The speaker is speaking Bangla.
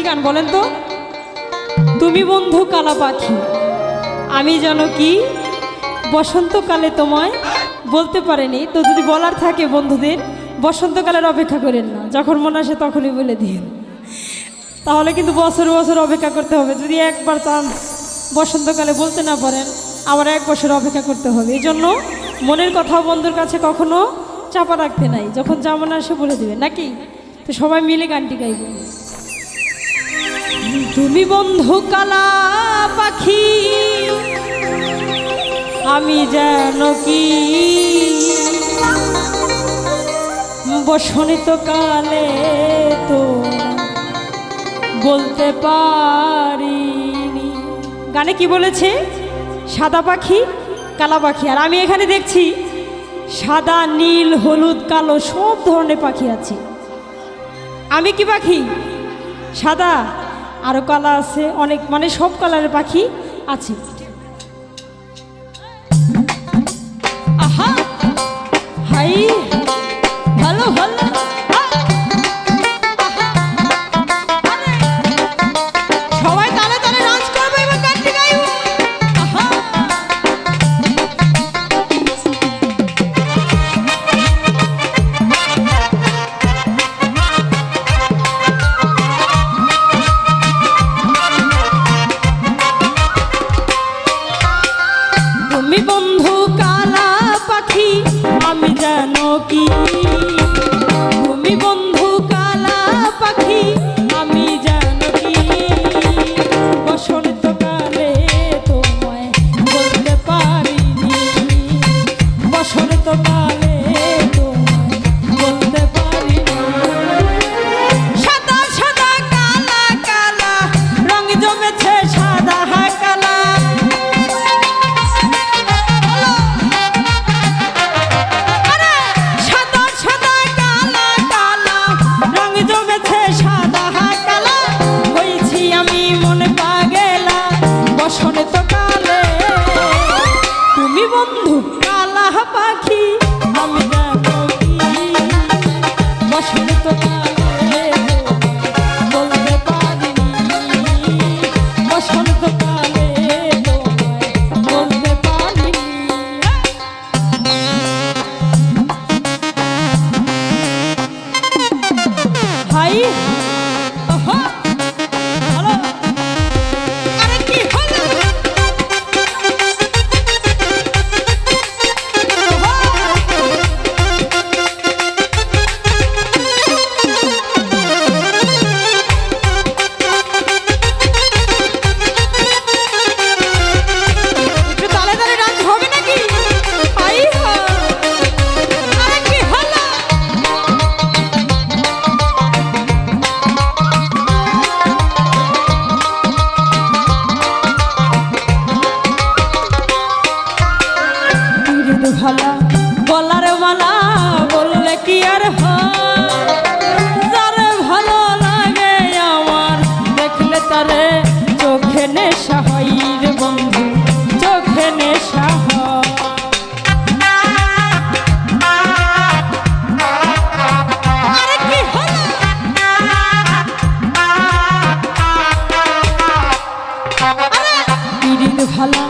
গান বলেন তো? তুমি বন্ধু কালা পাখি, আমি যেন কি বসন্তকালে তোমায় বলতে পারিনি। তো যদি বলার থাকে বন্ধুদের, বসন্তকালের অপেক্ষা করেন না, যখন মনে আসে তখনই বলে দিন। তাহলে কিন্তু বছর বছর অপেক্ষা করতে হবে। যদি একবার চান্স বসন্তকালে বলতে না পারেন, আবার 1 বছর অপেক্ষা করতে হবে। এই জন্য মনের কথা বন্ধুর কাছে কখনো চাপা রাখতে নাই, যখন যা মনে আসে বলে দেবেন, নাকি? তো সবাই মিলে গানটি গাইব। তুমি বন্ধু কালা পাখি, আমি যেন কি বসন্তকালে তো বলতে পারিনি। গানে কি বলেছে? সাদা পাখি, কালা পাখি। আর আমি এখানে দেখছি সাদা, নীল, হলুদ, কালো সব ধরনের পাখি আছে। আমি কি পাখি? সাদা, আরো কালা আছে অনেক, মানে সব কালারের পাখি আছে। আহা হাই, ভালো ভালো। সবাই তালে তালে ডান্স করবে এবং গানটি গাইব। আহা তুমি বন্ধু কালা পাখি, আমি যেন কি। তুমি বন্ধু কালা পাখি, আমি যেন কি বসন্তকালে তোমায় বলতে পারিনি। বসন্তকালে তোমায় বলতে পারিনি। সাদা সাদা কালা কালা রং জমেছে, সাদা কালা। বসন্তকালে তুমি বন্ধু কালা পাখি, আমি যেন কি বসন্তকালে বলতে পারিনি। বসন্তকালে বলতে পারিনি। হাই আহা ভালো। ভালা গলার মালা বললে কি আর হয়? যারে ভালো লাগে আমার দেখলে তারে চোখে নেশা হয় রে বন্ধু, চোখে নেশা হয়। ভালা